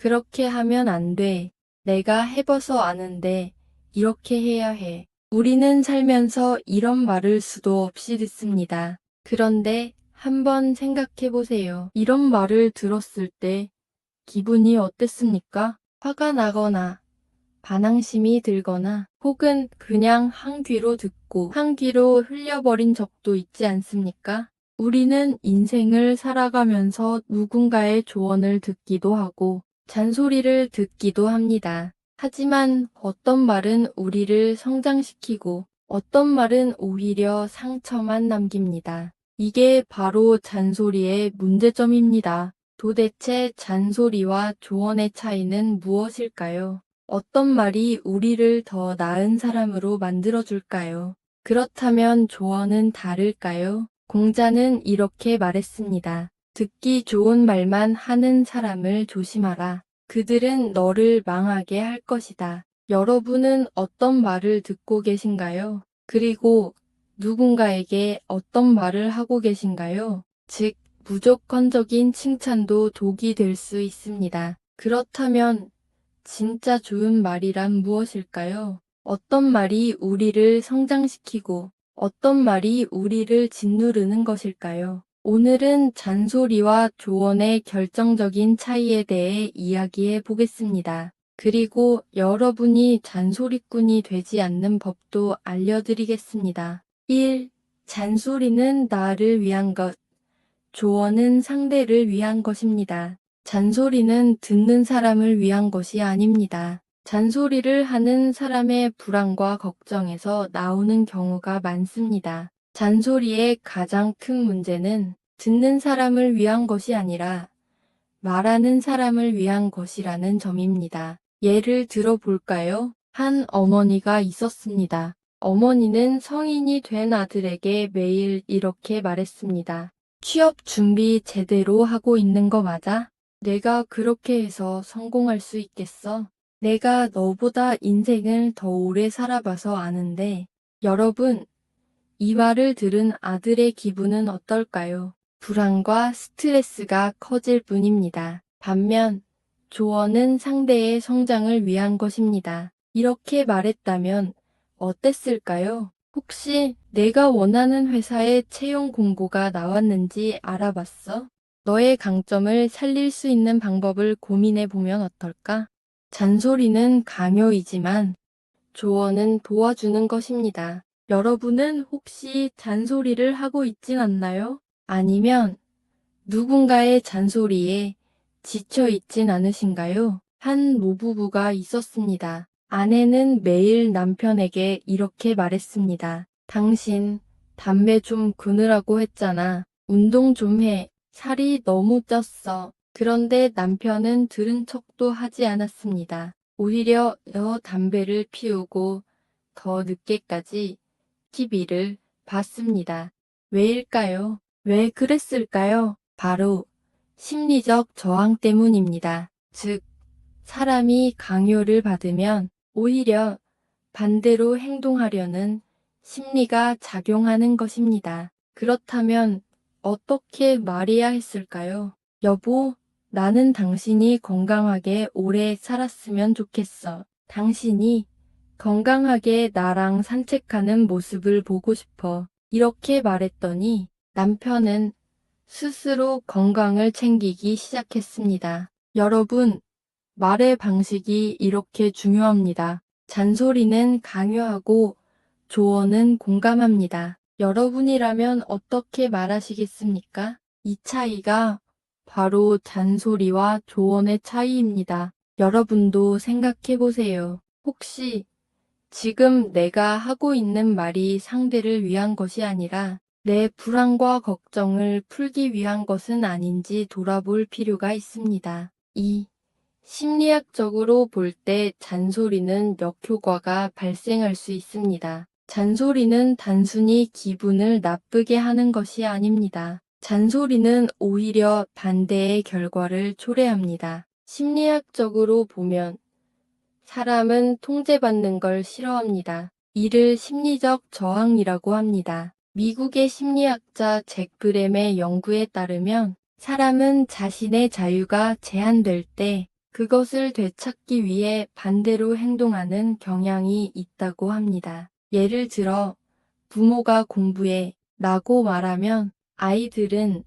그렇게 하면 안 돼. 내가 해봐서 아는데 이렇게 해야 해. 우리는 살면서 이런 말을 수도 없이 듣습니다. 그런데 한번 생각해 보세요. 이런 말을 들었을 때 기분이 어땠습니까? 화가 나거나 반항심이 들거나 혹은 그냥 한 귀로 듣고 한 귀로 흘려버린 적도 있지 않습니까? 우리는 인생을 살아가면서 누군가의 조언을 듣기도 하고 잔소리를 듣기도 합니다. 하지만 어떤 말은 우리를 성장시키고 어떤 말은 오히려 상처만 남깁니다. 이게 바로 잔소리의 문제점입니다. 도대체 잔소리와 조언의 차이는 무엇일까요? 어떤 말이 우리를 더 나은 사람으로 만들어줄까요? 그렇다면 조언은 다를까요? 공자는 이렇게 말했습니다. 듣기 좋은 말만 하는 사람을 조심하라. 그들은 너를 망하게 할 것이다. 여러분은 어떤 말을 듣고 계신가요? 그리고 누군가에게 어떤 말을 하고 계신가요? 즉, 무조건적인 칭찬도 독이 될 수 있습니다. 그렇다면 진짜 좋은 말이란 무엇일까요? 어떤 말이 우리를 성장시키고 어떤 말이 우리를 짓누르는 것일까요? 오늘은 잔소리와 조언의 결정적인 차이에 대해 이야기해 보겠습니다. 그리고 여러분이 잔소리꾼이 되지 않는 법도 알려드리겠습니다. 1. 잔소리는 나를 위한 것, 조언은 상대를 위한 것입니다. 잔소리는 듣는 사람을 위한 것이 아닙니다. 잔소리를 하는 사람의 불안과 걱정에서 나오는 경우가 많습니다. 잔소리의 가장 큰 문제는 듣는 사람을 위한 것이 아니라 말하는 사람을 위한 것이라는 점입니다. 예를 들어 볼까요? 한 어머니가 있었습니다. 어머니는 성인이 된 아들에게 매일 이렇게 말했습니다. 취업 준비 제대로 하고 있는 거 맞아? 내가 그렇게 해서 성공할 수 있겠어? 내가 너보다 인생을 더 오래 살아봐서 아는데, 여러분, 이 말을 들은 아들의 기분은 어떨까요? 불안과 스트레스가 커질 뿐입니다. 반면, 조언은 상대의 성장을 위한 것입니다. 이렇게 말했다면 어땠을까요? 혹시 내가 원하는 회사에 채용 공고가 나왔는지 알아봤어? 너의 강점을 살릴 수 있는 방법을 고민해 보면 어떨까? 잔소리는 강요이지만 조언은 도와주는 것입니다. 여러분은 혹시 잔소리를 하고 있진 않나요? 아니면 누군가의 잔소리에 지쳐 있진 않으신가요? 한 노부부가 있었습니다. 아내는 매일 남편에게 이렇게 말했습니다. 당신 담배 좀 끊으라고 했잖아. 운동 좀 해. 살이 너무 쪘어. 그런데 남편은 들은 척도 하지 않았습니다. 오히려 더 담배를 피우고 더 늦게까지 TV를 봤습니다. 왜일까요? 왜 그랬을까요? 바로 심리적 저항 때문입니다. 즉, 사람이 강요를 받으면 오히려 반대로 행동하려는 심리가 작용하는 것입니다. 그렇다면 어떻게 말해야 했을까요? 여보, 나는 당신이 건강하게 오래 살았으면 좋겠어. 당신이 건강하게 나랑 산책하는 모습을 보고 싶어. 이렇게 말했더니 남편은 스스로 건강을 챙기기 시작했습니다. 여러분, 말의 방식이 이렇게 중요합니다. 잔소리는 강요하고 조언은 공감합니다. 여러분이라면 어떻게 말하시겠습니까? 이 차이가 바로 잔소리와 조언의 차이입니다. 여러분도 생각해 보세요. 혹시 지금 내가 하고 있는 말이 상대를 위한 것이 아니라 내 불안과 걱정을 풀기 위한 것은 아닌지 돌아볼 필요가 있습니다. 2. 심리학적으로 볼 때 잔소리는 역효과가 발생할 수 있습니다. 잔소리는 단순히 기분을 나쁘게 하는 것이 아닙니다. 잔소리는 오히려 반대의 결과를 초래합니다. 심리학적으로 보면 사람은 통제받는 걸 싫어합니다. 이를 심리적 저항이라고 합니다. 미국의 심리학자 잭 브램의 연구에 따르면 사람은 자신의 자유가 제한될 때 그것을 되찾기 위해 반대로 행동하는 경향이 있다고 합니다. 예를 들어 부모가 공부해 라고 말하면 아이들은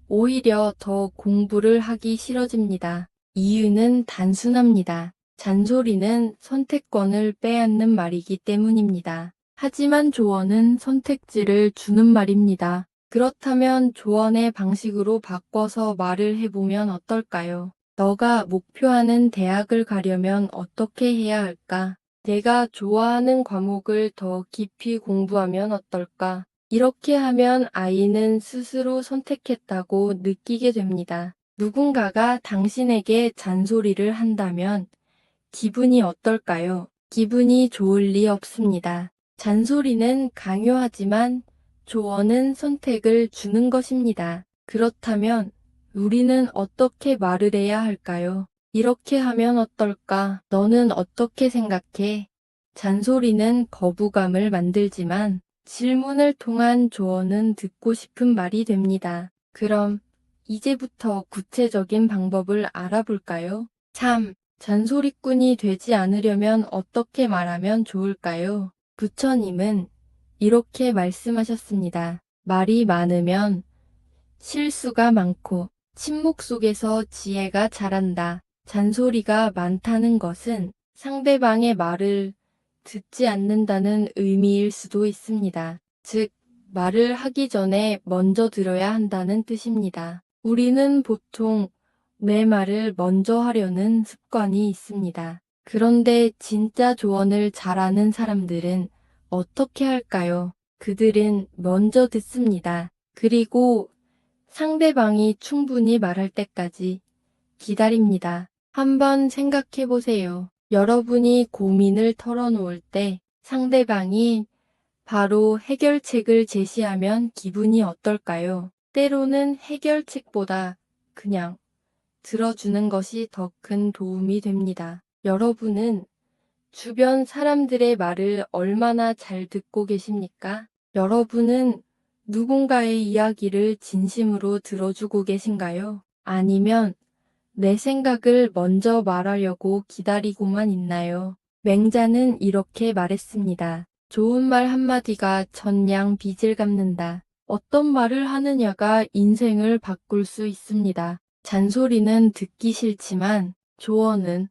오히려 더 공부를 하기 싫어집니다. 이유는 단순합니다. 잔소리는 선택권을 빼앗는 말이기 때문입니다. 하지만 조언은 선택지를 주는 말입니다. 그렇다면 조언의 방식으로 바꿔서 말을 해보면 어떨까요? 너가 목표하는 대학을 가려면 어떻게 해야 할까? 내가 좋아하는 과목을 더 깊이 공부하면 어떨까? 이렇게 하면 아이는 스스로 선택했다고 느끼게 됩니다. 누군가가 당신에게 잔소리를 한다면 기분이 어떨까요? 기분이 좋을 리 없습니다. 잔소리는 강요하지만 조언은 선택을 주는 것입니다. 그렇다면 우리는 어떻게 말을 해야 할까요? 이렇게 하면 어떨까? 너는 어떻게 생각해? 잔소리는 거부감을 만들지만 질문을 통한 조언은 듣고 싶은 말이 됩니다. 그럼 이제부터 구체적인 방법을 알아볼까요? 3. 잔소리꾼이 되지 않으려면 어떻게 말하면 좋을까요? 부처님은 이렇게 말씀하셨습니다. 말이 많으면 실수가 많고 침묵 속에서 지혜가 자란다. 잔소리가 많다는 것은 상대방의 말을 듣지 않는다는 의미일 수도 있습니다. 즉, 말을 하기 전에 먼저 들어야 한다는 뜻입니다. 우리는 보통 내 말을 먼저 하려는 습관이 있습니다. 그런데 진짜 조언을 잘하는 사람들은 어떻게 할까요? 그들은 먼저 듣습니다. 그리고 상대방이 충분히 말할 때까지 기다립니다. 한번 생각해 보세요. 여러분이 고민을 털어놓을 때 상대방이 바로 해결책을 제시하면 기분이 어떨까요? 때로는 해결책보다 그냥 들어주는 것이 더 큰 도움이 됩니다. 여러분은 주변 사람들의 말을 얼마나 잘 듣고 계십니까? 여러분은 누군가의 이야기를 진심으로 들어주고 계신가요? 아니면 내 생각을 먼저 말하려고 기다리고만 있나요? 맹자는 이렇게 말했습니다. 좋은 말 한마디가 천냥 빚을 갚는다. 어떤 말을 하느냐가 인생을 바꿀 수 있습니다. 잔소리는 듣기 싫지만 조언은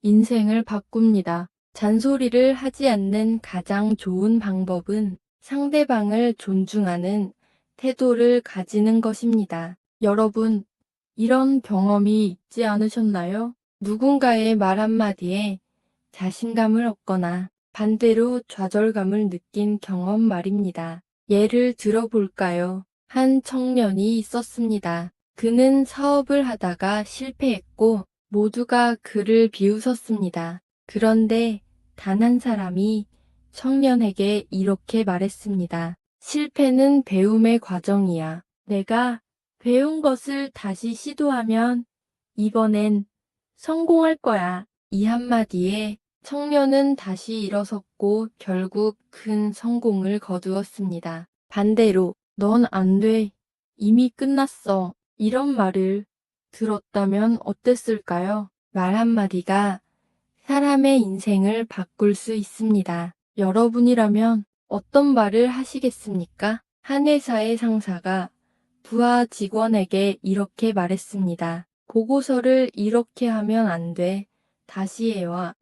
인생을 바꿉니다. 잔소리를 하지 않는 가장 좋은 방법은 상대방을 존중하는 태도를 가지는 것입니다. 여러분, 이런 경험이 있지 않으셨나요? 누군가의 말 한마디에 자신감을 얻거나 반대로 좌절감을 느낀 경험 말입니다. 예를 들어볼까요? 한 청년이 있었습니다. 그는 사업을 하다가 실패했고 모두가 그를 비웃었습니다. 그런데 단 한 사람이 청년에게 이렇게 말했습니다. 실패는 배움의 과정이야. 내가 배운 것을 다시 시도하면 이번엔 성공할 거야. 이 한마디에 청년은 다시 일어섰고 결국 큰 성공을 거두었습니다. 반대로 넌 안 돼. 이미 끝났어. 이런 말을 들었다면 어땠을까요? 말 한마디가 사람의 인생을 바꿀 수 있습니다. 여러분이라면 어떤 말을 하시겠습니까? 한 회사의 상사가 부하 직원에게 이렇게 말했습니다. 보고서를 이렇게 하면 안 돼. 다시 해와.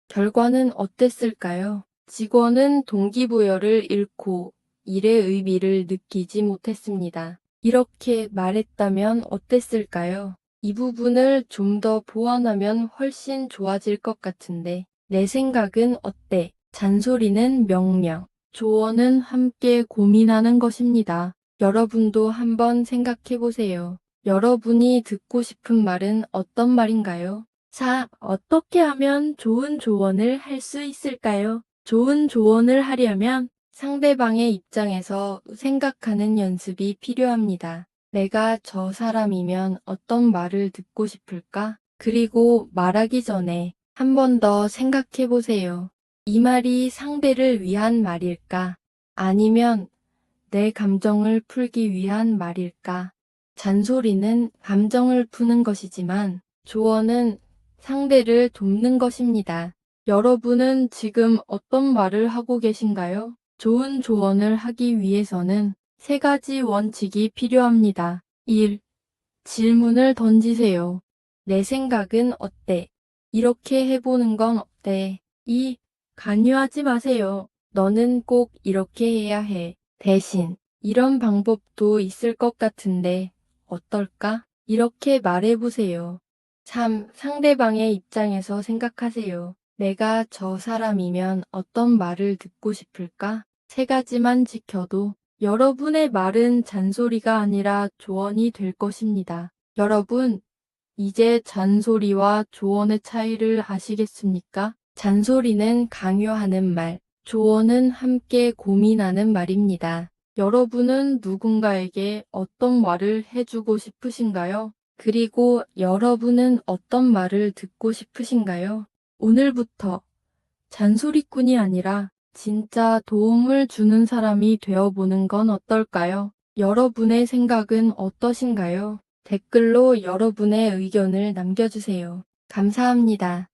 결과는 어땠을까요? 직원은 동기부여를 잃고 일의 의미를 느끼지 못했습니다. 이렇게 말했다면 어땠을까요? 이 부분을 좀 더 보완하면 훨씬 좋아질 것 같은데 내 생각은 어때? 잔소리는 명령, 조언은 함께 고민하는 것입니다. 여러분도 한번 생각해 보세요. 여러분이 듣고 싶은 말은 어떤 말인가요? 4. 어떻게 하면 좋은 조언을 할 수 있을까요? 좋은 조언을 하려면 상대방의 입장에서 생각하는 연습이 필요합니다. 내가 저 사람이면 어떤 말을 듣고 싶을까? 그리고 말하기 전에 한 번 더 생각해 보세요. 이 말이 상대를 위한 말일까? 아니면 내 감정을 풀기 위한 말일까? 잔소리는 감정을 푸는 것이지만 조언은 상대를 돕는 것입니다. 여러분은 지금 어떤 말을 하고 계신가요? 좋은 조언을 하기 위해서는 세 가지 원칙이 필요합니다. 1. 질문을 던지세요. 내 생각은 어때? 이렇게 해보는 건 어때? 2. 강요하지 마세요. 너는 꼭 이렇게 해야 해. 대신, 이런 방법도 있을 것 같은데, 어떨까? 이렇게 말해보세요. 3. 상대방의 입장에서 생각하세요. 내가 저 사람이면 어떤 말을 듣고 싶을까? 세 가지만 지켜도 여러분의 말은 잔소리가 아니라 조언이 될 것입니다. 여러분, 이제 잔소리와 조언의 차이를 아시겠습니까? 잔소리는 강요하는 말, 조언은 함께 고민하는 말입니다. 여러분은 누군가에게 어떤 말을 해주고 싶으신가요? 그리고 여러분은 어떤 말을 듣고 싶으신가요? 오늘부터 잔소리꾼이 아니라 진짜 도움을 주는 사람이 되어보는 건 어떨까요? 여러분의 생각은 어떠신가요? 댓글로 여러분의 의견을 남겨주세요. 감사합니다.